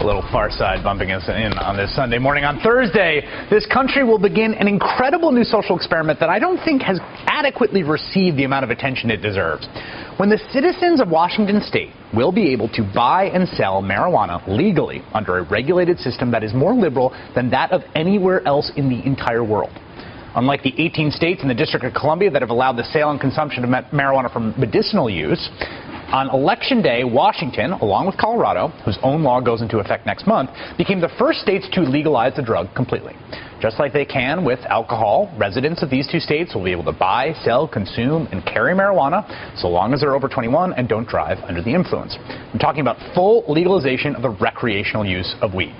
little Far Side bumping us in on this Sunday morning. On Thursday, this country will begin an incredible new social experiment that I don't think has adequately received the amount of attention it deserves. When the citizens of Washington state will be able to buy and sell marijuana legally under a regulated system that is more liberal than that of anywhere else in the entire world. Unlike the 18 states and the District of Columbia that have allowed the sale and consumption of marijuana for medicinal use, on Election Day, Washington, along with Colorado, whose own law goes into effect next month, became the first states to legalize the drug completely. Just like they can with alcohol, residents of these two states will be able to buy, sell, consume, and carry marijuana so long as they're over 21 and don't drive under the influence. I'm talking about full legalization of the recreational use of weed.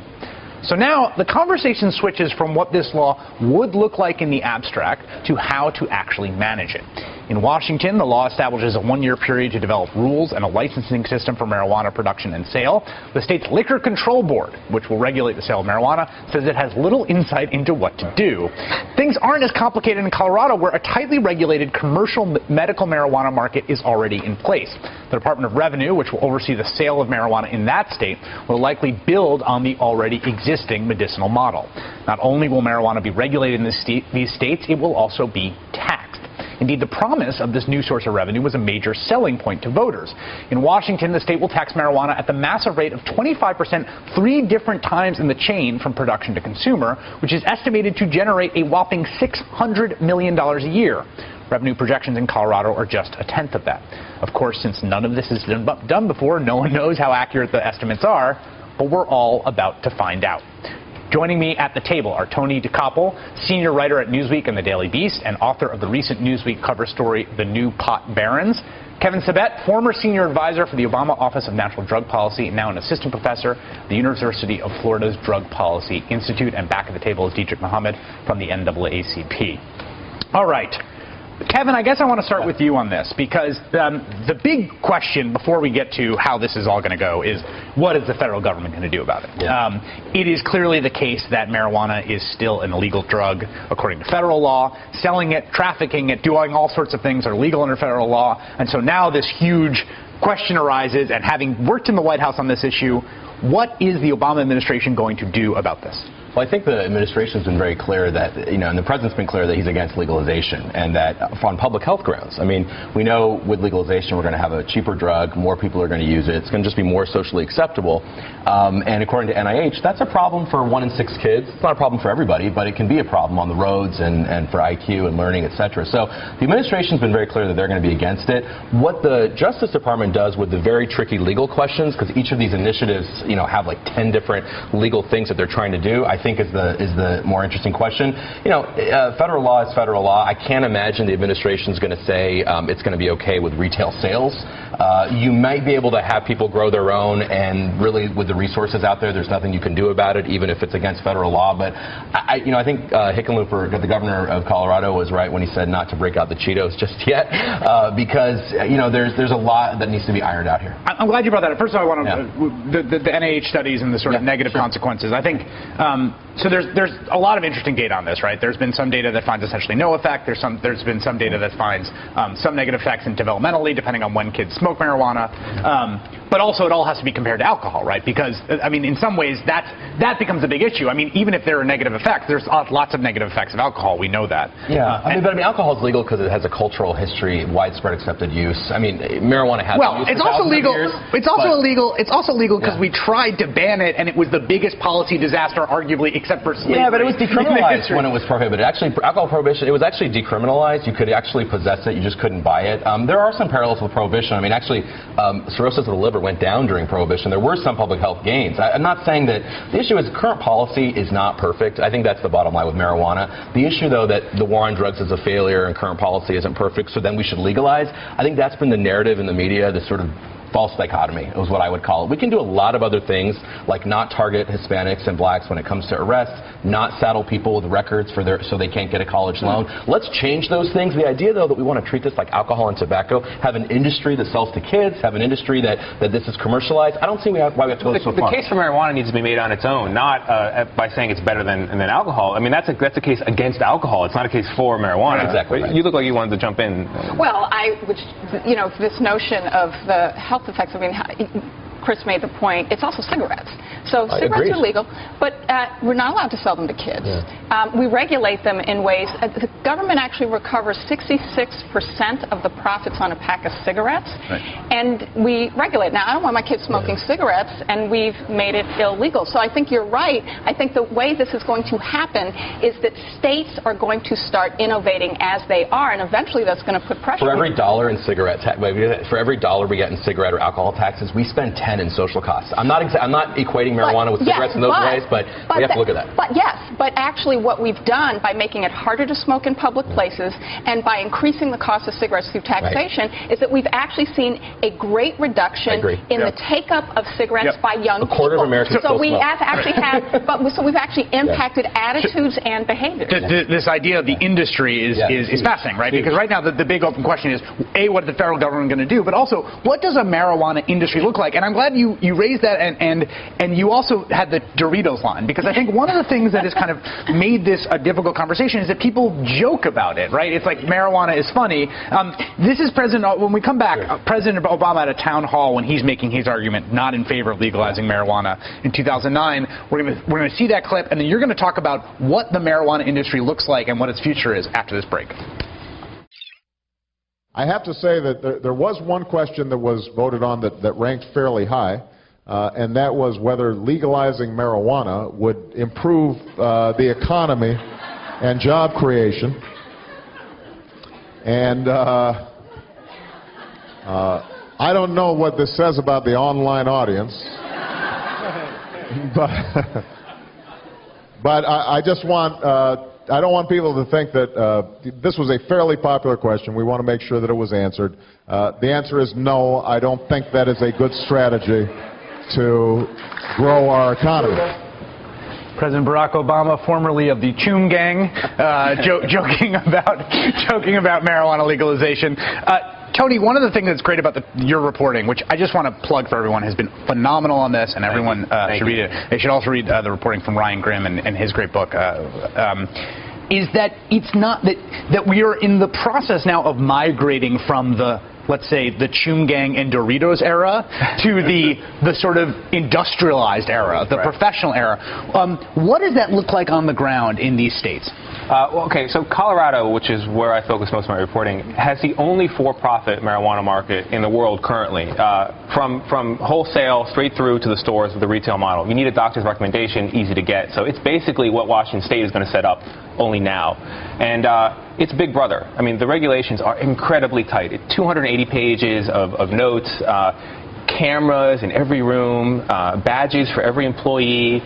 So now the conversation switches from what this law would look like in the abstract to how to actually manage it. In Washington, the law establishes a one-year period to develop rules and a licensing system for marijuana production and sale. The state's Liquor Control Board, which will regulate the sale of marijuana, says it has little insight into what to do. Things aren't as complicated in Colorado, where a tightly regulated commercial medical marijuana market is already in place. The Department of Revenue, which will oversee the sale of marijuana in that state, will likely build on the already existing medicinal model. Not only will marijuana be regulated in these states, it will also be taxed. Indeed, the promise of this new source of revenue was a major selling point to voters. In Washington, the state will tax marijuana at the massive rate of 25%, 3 different times in the chain from production to consumer, which is estimated to generate a whopping $600 million a year. Revenue projections in Colorado are just a tenth of that. Of course, since none of this has been done before, no one knows how accurate the estimates are, but we're all about to find out. Joining me at the table are Tony DeCoppel, senior writer at Newsweek and the Daily Beast, and author of the recent Newsweek cover story, The New Pot Barons. Kevin Sabet, former senior advisor for the Obama Office of National Drug Policy, and now an assistant professor at the University of Florida's Drug Policy Institute. And back at the table is Dietrich Mohammed from the NAACP. All right. Kevin, I guess I want to start with you on this, because the big question before we get to how this is all going to go is, what is the federal government going to do about it? Yeah. It is clearly the case that marijuana is still an illegal drug according to federal law. Selling it, trafficking it, doing all sorts of things are legal under federal law. And so now this huge question arises, and having worked in the White House on this issue, what is the Obama administration going to do about this? Well, I think the administration's been very clear that, and the president's been clear that he's against legalization, and that on public health grounds. I mean, we know with legalization we're going to have a cheaper drug, more people are going to use it, it's going to just be more socially acceptable. And according to NIH, that's a problem for 1 in 6 kids. It's not a problem for everybody, but it can be a problem on the roads and for IQ and learning, etc. So the administration's been very clear that they're going to be against it. What the Justice Department does with the very tricky legal questions, because each of these initiatives, have like 10 different legal things that they're trying to do, I think is the more interesting question. Federal law is federal law. I can't imagine the administration's going to say it's going to be okay with retail sales. You might be able to have people grow their own, and really with the resources out there, there's nothing you can do about it, even if it's against federal law. But I think Hickenlooper, the governor of Colorado, was right when he said not to break out the Cheetos just yet, because there's a lot that needs to be ironed out here. I'm glad you brought that up. First of all, I want to the NIH studies and the sort of negative consequences. I think so. There's a lot of interesting data on this, right? There's been some data that finds essentially no effect. There's been some data that finds some negative effects in developmentally, depending on when kids smoke marijuana. But also, it all has to be compared to alcohol, right? Because I mean, in some ways, that becomes a big issue. I mean, even if there are negative effects, there's lots of negative effects of alcohol. We know that. Yeah, but alcohol is legal because it has a cultural history, widespread accepted use. I mean, marijuana has. Well, it's also legal. It's also illegal. It's also legal because we tried to ban it, and it was the biggest policy disaster, arguably, except for slavery. Yeah, but it was decriminalized when it was prohibited. Actually, alcohol prohibition, it was actually decriminalized. You could actually possess it. You just couldn't buy it. There are some parallels with prohibition. I mean, actually, cirrhosis of the liver went down during prohibition. There were some public health gains. I'm not saying that. The issue is current policy is not perfect. I think that's the bottom line with marijuana. The issue, though, that the war on drugs is a failure and current policy isn't perfect, so then we should legalize. I think that's been the narrative in the media, this sort of false dichotomy is what I would call it. We can do a lot of other things, like not target Hispanics and blacks when it comes to arrests, not saddle people with records so they can't get a college loan. Let's change those things. The idea, though, that we want to treat this like alcohol and tobacco, have an industry that sells to kids, have an industry that this is commercialized, I don't see why we have to go so far. The case for marijuana needs to be made on its own, not by saying it's better than alcohol. I mean, that's a case against alcohol. It's not a case for marijuana. Right, exactly. Right. You look like you wanted to jump in. Well, this notion of the health effects, I mean, Chris made the point, it's also cigarettes. So cigarettes are legal, but we're not allowed to sell them to kids. Yeah. We regulate them in ways. The government actually recovers 66% of the profits on a pack of cigarettes, and we regulate. Now, I don't want my kids smoking cigarettes, and we've made it illegal. So I think you're right. I think the way this is going to happen is that states are going to start innovating as they are, and eventually that's going to put pressure. For every dollar in cigarette for every dollar we get in cigarette or alcohol taxes, we spend 10 in social costs. I'm not equating marijuana with cigarettes in those ways, but we have to look at that. But actually what we've done by making it harder to smoke in public places and by increasing the cost of cigarettes through taxation is that we've actually seen a great reduction in the take-up of cigarettes by young people. A quarter of Americans so we have actually had, so we've actually impacted attitudes and behaviors. This idea of the industry is fascinating, right? Because right now the big open question is, A, what is the federal government going to do? But also, what does a marijuana industry look like? And I'm glad you raised that, and you also had the Doritos line, because I think one of the things that has kind of made this a difficult conversation is that people joke about it, right? It's like marijuana is funny. This is when we come back, President Obama at a town hall when he's making his argument not in favor of legalizing marijuana in 2009. We're going to see that clip, and then you're going to talk about what the marijuana industry looks like and what its future is after this break. I have to say that there was one question that was voted on that ranked fairly high, and that was whether legalizing marijuana would improve the economy and job creation. And I don't know what this says about the online audience, but I just want... I don't want people to think that this was a fairly popular question. We want to make sure that it was answered. The answer is no. I don't think that is a good strategy to grow our economy. President Barack Obama, formerly of the Choom Gang, joking about marijuana legalization. Tony, one of the things that's great about your reporting, which I just want to plug for everyone, has been phenomenal on this, and everyone should read it. They should also read the reporting from Ryan Grimm and his great book. Is that it's not that we are in the process now of migrating from the, let's say, the Choom Gang and Doritos era to the sort of industrialized era, the professional era. What does that look like on the ground in these states? Okay, so Colorado, which is where I focus most of my reporting, has the only for-profit marijuana market in the world currently, from wholesale straight through to the stores with the retail model. You need a doctor's recommendation, easy to get. So it's basically what Washington State is going to set up, only now. And it's Big Brother. I mean, the regulations are incredibly tight. 280 pages of notes, cameras in every room, badges for every employee,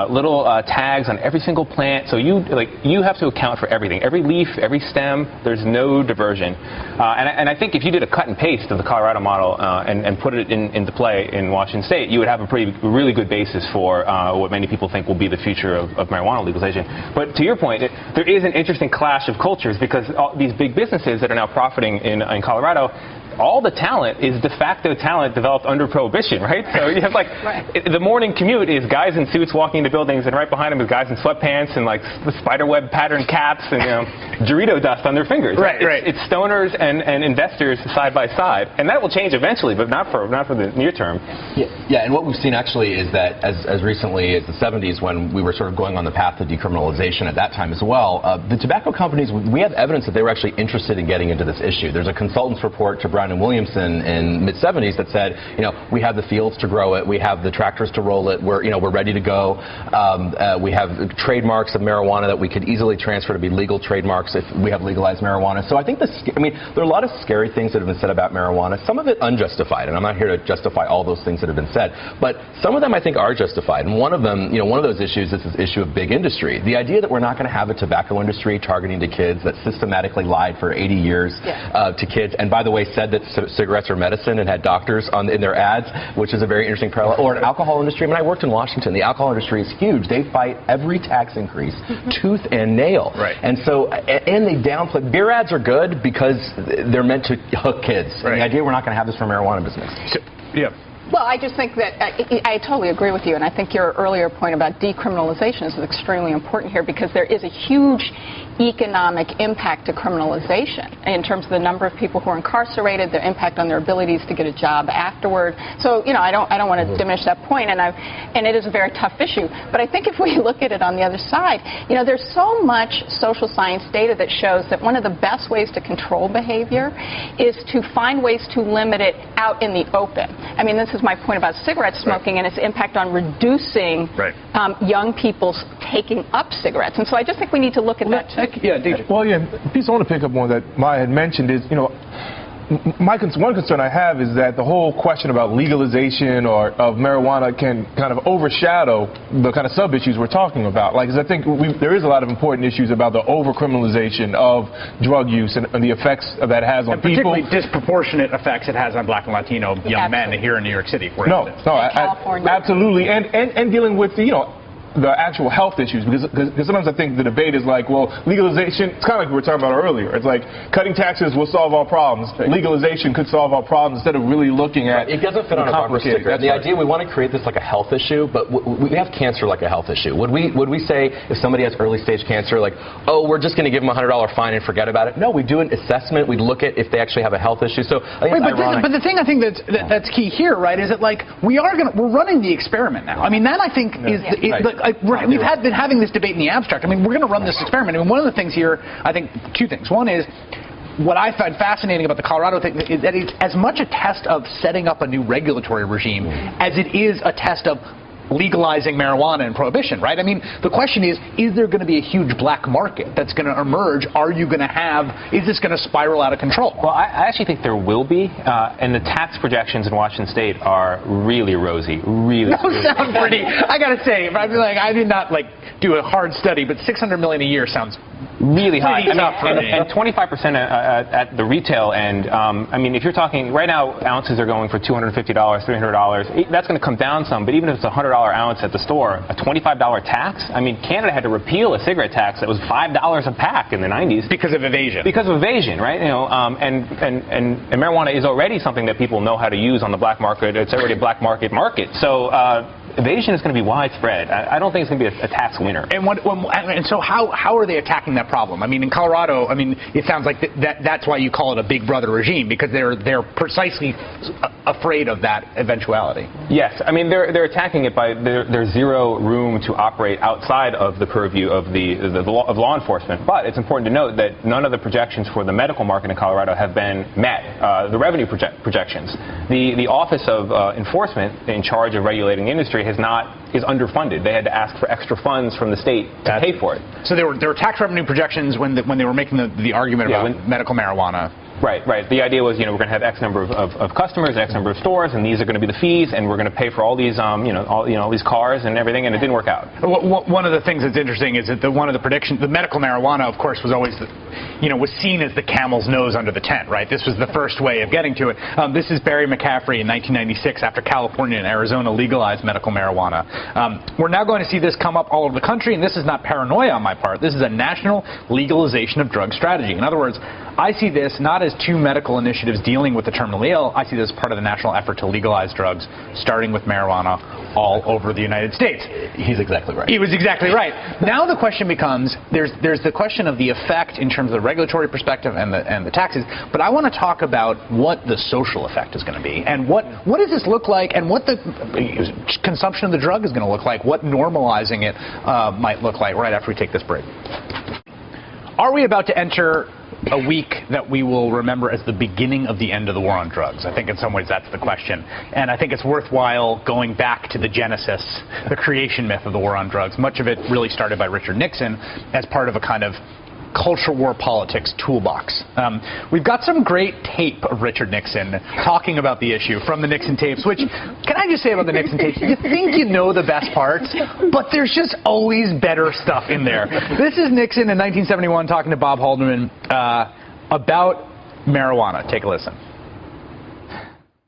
little tags on every single plant. So you have to account for everything, every leaf, every stem. There's no diversion. And I think if you did a cut and paste of the Colorado model and put it into play in Washington State, you would have a really good basis for what many people think will be the future of marijuana legalization. But to your point, there is an interesting clash of cultures, because all these big businesses that are now profiting in Colorado, all the talent is de facto talent developed under Prohibition, right? So you have the morning commute is guys in suits walking into buildings, and right behind them is guys in sweatpants and like the spiderweb pattern caps and Dorito dust on their fingers. Right. It's stoners and investors side by side, and that will change eventually, but not for the near term. Yeah, and what we've seen actually is that as recently as the 70s, when we were sort of going on the path to decriminalization at that time as well, the tobacco companies, we have evidence that they were actually interested in getting into this issue. There's a consultant's report to Brown and Williamson in mid-70s that said, we have the fields to grow it, we have the tractors to roll it, we're ready to go. We have trademarks of marijuana that we could easily transfer to be legal trademarks if we have legalized marijuana. So I think there are a lot of scary things that have been said about marijuana. Some of it unjustified, and I'm not here to justify all those things that have been said, but some of them I think are justified. And one of them, one of those issues is this issue of big industry. The idea that we're not going to have a tobacco industry targeting to kids that systematically lied for 80 years to kids, and by the way said that cigarettes are medicine and had doctors in their ads, which is a very interesting parallel. Or an alcohol industry. I mean, I worked in Washington. The alcohol industry is huge. They fight every tax increase, tooth and nail. Right. And so, and they downplay. Beer ads are good because they're meant to hook kids. Right. And the idea we're not going to have this for marijuana business. So, well, I just think that I totally agree with you, and I think your earlier point about decriminalization is extremely important here, because there is a huge economic impact to criminalization in terms of the number of people who are incarcerated, their impact on their abilities to get a job afterward. So, I don't want to diminish that point, and it is a very tough issue. But I think if we look at it on the other side, there's so much social science data that shows that one of the best ways to control behavior is to find ways to limit it out in the open. I mean, this is my point about cigarette smoking and its impact on reducing young people's taking up cigarettes. And so I just think we need to look at that too. Yeah, DJ. Well, yeah, the piece I want to pick up on that Maya had mentioned is, one concern I have is that the whole question about legalization of marijuana can kind of overshadow the kind of sub-issues we're talking about. Like, 'cause I think there is a lot of important issues about the over-criminalization of drug use and the effects that it has on people. Particularly disproportionate effects it has on Black and Latino young men here in New York City, for instance. California. Absolutely. And dealing with, the actual health issues, because sometimes I think the debate is like, well, legalization, it's kind of like we were talking about earlier. It's like cutting taxes will solve all problems. Legalization could solve all problems instead of really looking at it doesn't fit on a bumper sticker. The idea, we want to create this like a health issue, but we have cancer like a health issue. Would we say if somebody has early stage cancer, like, oh, we're just going to give them a $100 fine and forget about it? No, we do an assessment. We look at if they actually have a health issue. So I think but the thing I think that's key here, right, is that like we're running the experiment now. I mean, that I think is we've been having this debate in the abstract. I mean, we're going to run this experiment. I mean, one of the things here, I think, two things. One is, what I find fascinating about the Colorado thing is that it's as much a test of setting up a new regulatory regime as it is a test of legalizing marijuana and prohibition, right? I mean, the question is there going to be a huge black market that's going to emerge? Is this going to spiral out of control? Well, I actually think there will be, and the tax projections in Washington State are really rosy, really. Those sound pretty, I got to say, I did not do a hard study, but $600 million a year sounds really high. And 25% at the retail end. I mean, if you're talking right now, ounces are going for $250, $300. That's going to come down some. But even if it's a $100 ounce at the store, a $25 tax. I mean, Canada had to repeal a cigarette tax that was $5 a pack in the 90s because of evasion. Because of evasion, right? And marijuana is already something that people know how to use on the black market. It's already a black market. So. Evasion is going to be widespread. I don't think it's going to be a tax winner. And so how are they attacking that problem? I mean, in Colorado, it sounds like that's why you call it a Big Brother regime, because they're precisely afraid of that eventuality. Yes, I mean they're attacking it by there's zero room to operate outside of the purview of of law enforcement. But it's important to note that none of the projections for the medical market in Colorado have been met. The revenue projections, the Office of Enforcement in charge of regulating the industry is underfunded. They had to ask for extra funds from the state to pay for it. So there were tax revenue projections when they were making the argument about medical marijuana. Right. The idea was, we're going to have X number of customers, X number of stores, and these are going to be the fees, and we're going to pay for all these, all these cars and everything, and it didn't work out. One of the things that's interesting is that one of the predictions, the medical marijuana, of course, was always, was seen as the camel's nose under the tent, right? This was the first way of getting to it. This is Barry McCaffrey in 1996 after California and Arizona legalized medical marijuana. We're now going to see this come up all over the country, and this is not paranoia on my part. This is a national legalization of drug strategy. In other words, I see this not as two medical initiatives dealing with the terminally ill. I see this as part of the national effort to legalize drugs, starting with marijuana all over the United States. He's exactly right. He was exactly right. Now the question becomes, there's the question of the effect in terms of the regulatory perspective and the taxes, but I want to talk about what the social effect is going to be, and what does this look like, and what the consumption of the drug is going to look like, what normalizing it might look like right after we take this break. Are we about to enter a week that we will remember as the beginning of the end of the war on drugs? I think in some ways that's the question. And I think it's worthwhile going back to the genesis, the creation myth of the war on drugs. Much of it really started by Richard Nixon as part of a kind of culture war politics toolbox. We've got some great tape of Richard Nixon talking about the issue from the Nixon tapes, which, can I just say about the Nixon tapes, you think you know the best parts, but there's just always better stuff in there. This is Nixon in 1971 talking to Bob Haldeman about marijuana. Take a listen.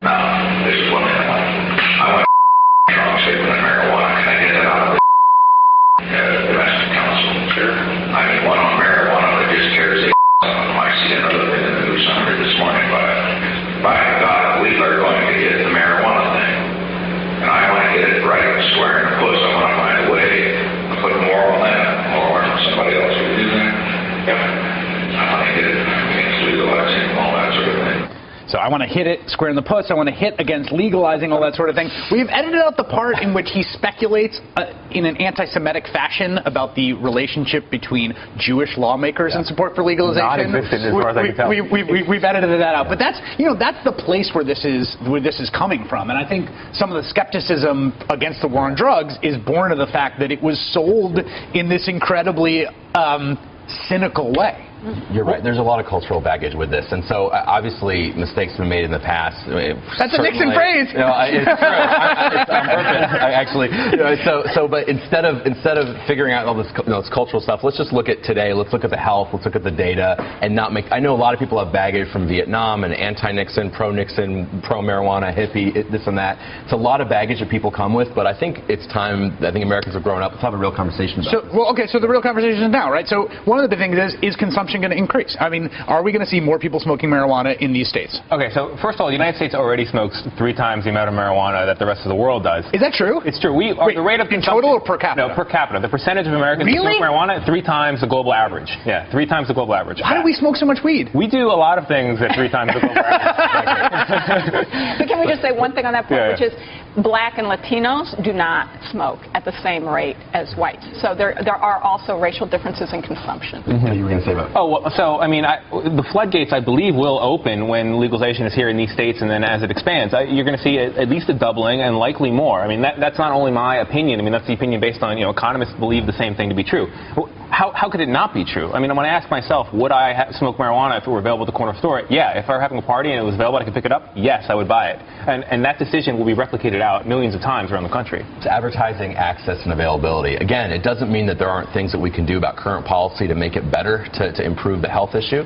Now, this is what I want strong statement on marijuana. Can I get it out of the domestic council here? I mean, one on marijuana that just tears the I see another in the news summary this morning, but by God, we are going to get the marijuana thing. And I want to get it right, square and close. I want to find a way to put more on that, more on somebody else who do that. So I want to hit it square in the puss. I want to hit against legalizing, all that sort of thing. We've edited out the part in which he speculates in an anti-Semitic fashion about the relationship between Jewish lawmakers and support for legalization. Non-existent, as far as I can tell. We've edited that out. But that's the place where this is coming from. And I think some of the skepticism against the war on drugs is born of the fact that it was sold in this incredibly cynical way. You're right. There's a lot of cultural baggage with this, and so obviously mistakes have been made in the past. That's a Nixon phrase. You know, it's true. It's on purpose. Actually, you know, but instead of figuring out all this, this cultural stuff, let's just look at today. Let's look at the health. Let's look at the data, and not make. I know a lot of people have baggage from Vietnam and anti-Nixon, pro-Nixon, pro-marijuana, hippie, this and that. It's a lot of baggage that people come with, but I think it's time. I think Americans have grown up. Let's have a real conversation about this. So the real conversation is now, right? So one of the big things is consumption going to increase? I mean, are we going to see more people smoking marijuana in these states? Okay, so first of all, the United States already smokes 3 times the amount of marijuana that the rest of the world does. Is that true? It's true. We are the rate of consumption. Total or per capita? No, per capita. The percentage of Americans who smoke marijuana, 3 times the global average. Yeah, 3 times the global average. Why do we smoke so much weed? We do a lot of things at 3 times the global average. But can we just say one thing on that point, which is Black and Latinos do not smoke at the same rate as whites. So there are also racial differences in consumption. What you were going to say about? Oh, well, so I mean, the floodgates, I believe, will open when legalization is here in these states, and then as it expands, you're going to see at least a doubling and likely more. I mean, that's not only my opinion. I mean, that's the opinion based on, economists believe the same thing to be true. How could it not be true? I mean, when I ask myself, would I smoke marijuana if it were available at the corner store? Yeah. If I were having a party and it was available, I could pick it up. Yes, I would buy it. And that decision will be replicated out millions of times around the country. It's advertising, access, and availability. Again, it doesn't mean that there aren't things that we can do about current policy to make it better, to improve the health issue.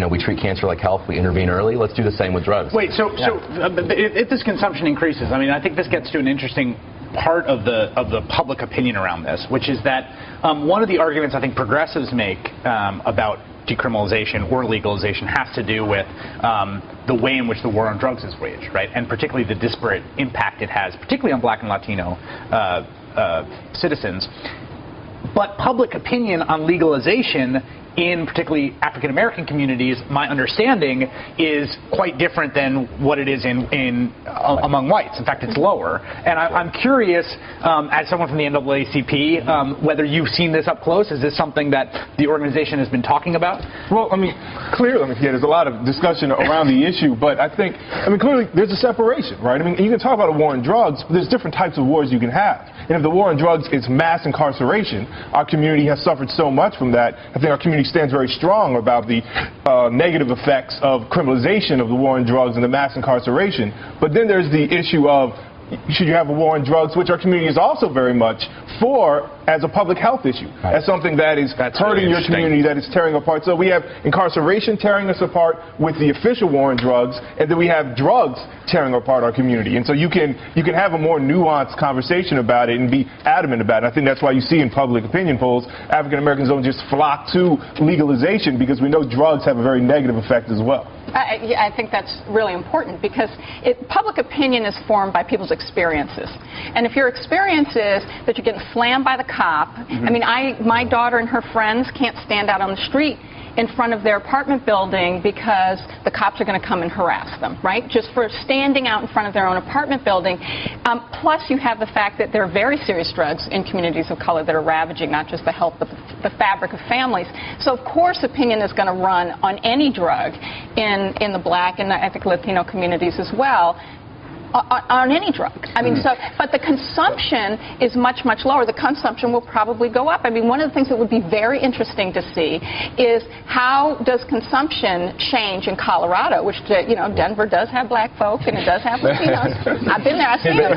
We treat cancer like health. We intervene early. Let's do the same with drugs. Wait, if this consumption increases, I mean, I think this gets to an interesting part of the public opinion around this, which is that one of the arguments I think progressives make about decriminalization or legalization has to do with the way in which the war on drugs is waged, right? And particularly the disparate impact it has, particularly on Black and Latino citizens. But public opinion on legalization in particularly African American communities, my understanding is quite different than what it is among whites. In fact, it's lower. And I'm curious, as someone from the NAACP, whether you've seen this up close. Is this something that the organization has been talking about? Well, I mean, clearly, there's a lot of discussion around the issue, but I think, clearly, there's a separation, right? I mean, you can talk about a war on drugs, but there's different types of wars you can have. And if the war on drugs is mass incarceration, our community has suffered so much from that. I think our community stands very strong about the negative effects of criminalization of the war on drugs and the mass incarceration. But then there's the issue of should you have a war on drugs, which our community is also very much for as a public health issue, as something that is hurting your community, that is tearing apart. So we have incarceration tearing us apart with the official war on drugs, and then we have drugs tearing apart our community. And so you can have a more nuanced conversation about it and be adamant about it. I think that's why you see in public opinion polls, African Americans don't just flock to legalization because we know drugs have a very negative effect as well. I think that's really important because public opinion is formed by people's experiences. And if your experience is that you're getting slammed by the cop, I mean, my daughter and her friends can't stand out on the street in front of their apartment building because the cops are going to come and harass them, right? Just for standing out in front of their own apartment building. Plus, you have the fact that there are very serious drugs in communities of color that are ravaging not just the health but the fabric of families. So, of course, opinion is going to run on any drug in the Black and I think Latino communities as well. On any drug. I mean, but the consumption is much, much lower. The consumption will probably go up. I mean, one of the things that would be very interesting to see is how does consumption change in Colorado, which, Denver does have Black folk and it does have Latinos. I've been there, I've seen them.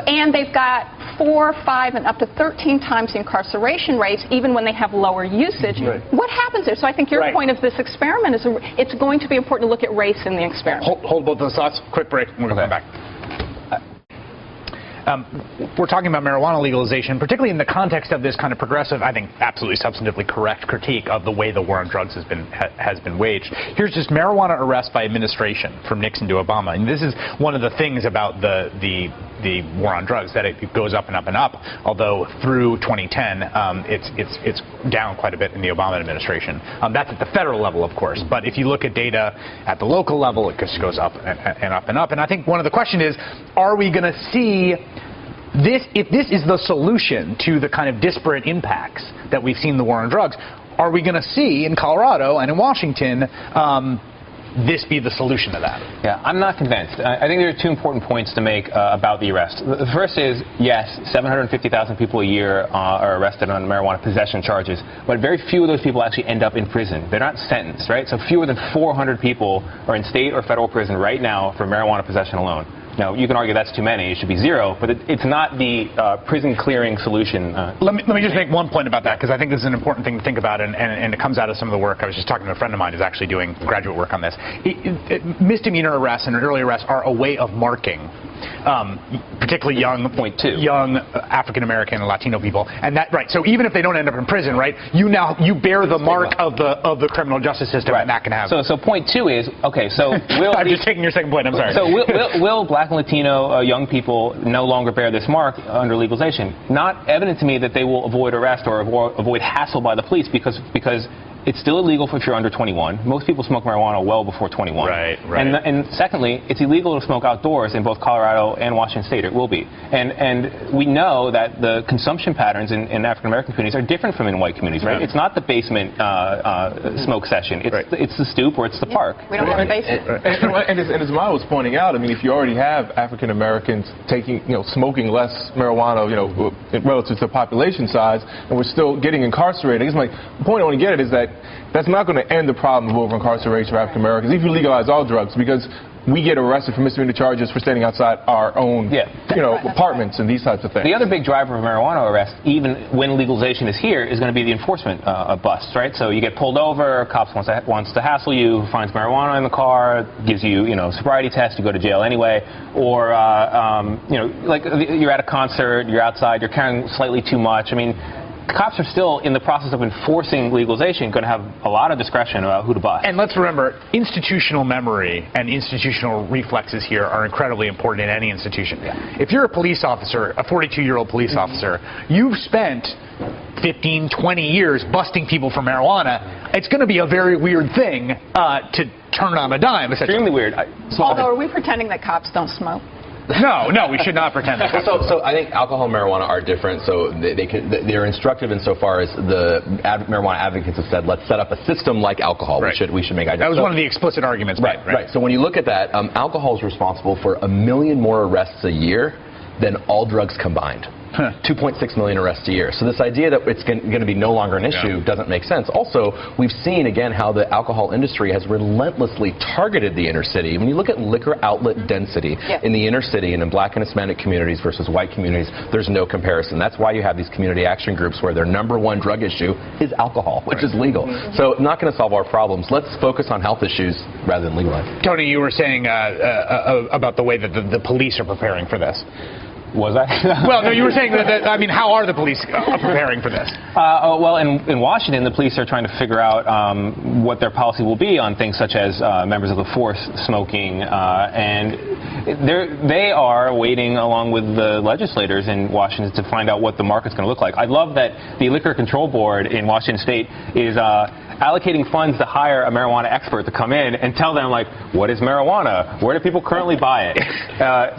And they've got 4, 5, and up to 13 times the incarceration rates, even when they have lower usage. Right. What happens there? So I think your point of this experiment is it's going to be important to look at race in the experiment. Hold both those thoughts. Quick break, and we're going to come back. We're talking about marijuana legalization, particularly in the context of this kind of progressive, I think absolutely substantively correct critique of the way the war on drugs has been waged. Here's just marijuana arrest by administration from Nixon to Obama. And this is one of the things about the the war on drugs, that it goes up and up and up, although through 2010 it's down quite a bit in the Obama administration. That's at the federal level, of course, but if you look at data at the local level, it just goes up and up and up. And I think one of the questions is, are we going to see this, if this is the solution to the kind of disparate impacts that we've seen in the war on drugs, are we going to see in Colorado and in Washington this be the solution to that? Yeah, I'm not convinced. I think there are two important points to make about the arrest. The first is, yes, 750,000 people a year are arrested on marijuana possession charges, but very few of those people actually end up in prison. They're not sentenced, right? So fewer than 400 people are in state or federal prison right now for marijuana possession alone. Now, you can argue that's too many. It should be zero, but it's not the prison-clearing solution. Let me just make one point about that, because I think this is an important thing to think about, and it comes out of some of the work. I was just talking to a friend of mine who's actually doing graduate work on this. Misdemeanor arrests and early arrests are a way of marking particularly young African-American and Latino people. And that, right, so even if they don't end up in prison, right, you bear the mark of the criminal justice system, right, and that can have. So point two is, okay, so will I'm just taking your second point, I'm sorry. So will black and Latino young people no longer bear this mark under legalization? Not evident to me that they will avoid arrest or avoid hassle by the police, because it's still illegal if you're under 21. Most people smoke marijuana well before 21. Right. And secondly, it's illegal to smoke outdoors in both Colorado and Washington State. It will be. And we know that the consumption patterns in African-American communities are different from in white communities, right? It's not the basement smoke session. It's the stoop or it's the park. We don't have a basement. And as Maya was pointing out, I mean, if you already have African-Americans smoking less marijuana, relative to population size, and we're still getting incarcerated, I guess the point I want to get at is that that's not going to end the problem of over-incarceration for African Americans if you legalize all drugs, because we get arrested for misdemeanor charges for standing outside our own apartments and these types of things. The other big driver of marijuana arrest, even when legalization is here, is going to be the enforcement busts, right? So you get pulled over, cops wants to hassle you, finds marijuana in the car, gives you, sobriety test, you go to jail anyway, or like you're at a concert, you're outside, you're carrying slightly too much. I mean, cops are still in the process of enforcing legalization, going to have a lot of discretion about who to bust. And let's remember, institutional memory and institutional reflexes here are incredibly important in any institution. If you're a police officer, a 42-year-old police officer, you've spent 15, 20 years busting people for marijuana. It's going to be a very weird thing to turn on a dime. Extremely weird. Although, are we pretending that cops don't smoke? No, we should not pretend that. So I think alcohol and marijuana are different. So they're instructive insofar as the marijuana advocates have said, let's set up a system like alcohol. Right. We should make ideas. That was one of the explicit arguments. Right. So when you look at that, alcohol is responsible for 1 million more arrests a year than all drugs combined. 2.6 million arrests a year. So this idea that it's going to be no longer an issue doesn't make sense. Also, we've seen, again, how the alcohol industry has relentlessly targeted the inner city. When you look at liquor outlet density in the inner city and in black and Hispanic communities versus white communities, there's no comparison. That's why you have these community action groups where their #1 drug issue is alcohol, which is legal. So not going to solve our problems. Let's focus on health issues rather than legalize. Tony, you were saying about the way that the police are preparing for this. Was I? Well, no, you were saying that, I mean, how are the police preparing for this? Well, in Washington, the police are trying to figure out what their policy will be on things such as members of the force smoking, and they are waiting along with the legislators in Washington to find out what the market's going to look like. I love that the Liquor Control Board in Washington State is allocating funds to hire a marijuana expert to come in and tell them, like, what is marijuana? Where do people currently buy it?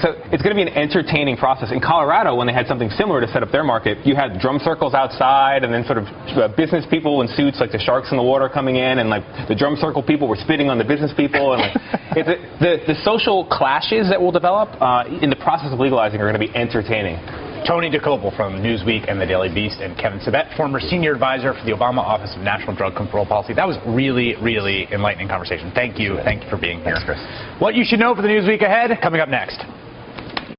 So it's going to be an entertaining process. In Colorado, when they had something similar to set up their market, you had drum circles outside and then sort of business people in suits like the sharks in the water coming in, and like the drum circle people were spitting on the business people. And like, the social clashes that will develop in the process of legalizing are going to be entertaining. Tony DeCopel from Newsweek and the Daily Beast, and Kevin Sabet, former senior advisor for the Obama Office of National Drug Control Policy. That was really, really enlightening conversation. Thank you. Thank you for being here. Thanks, Chris. What you should know for the Newsweek ahead, coming up next.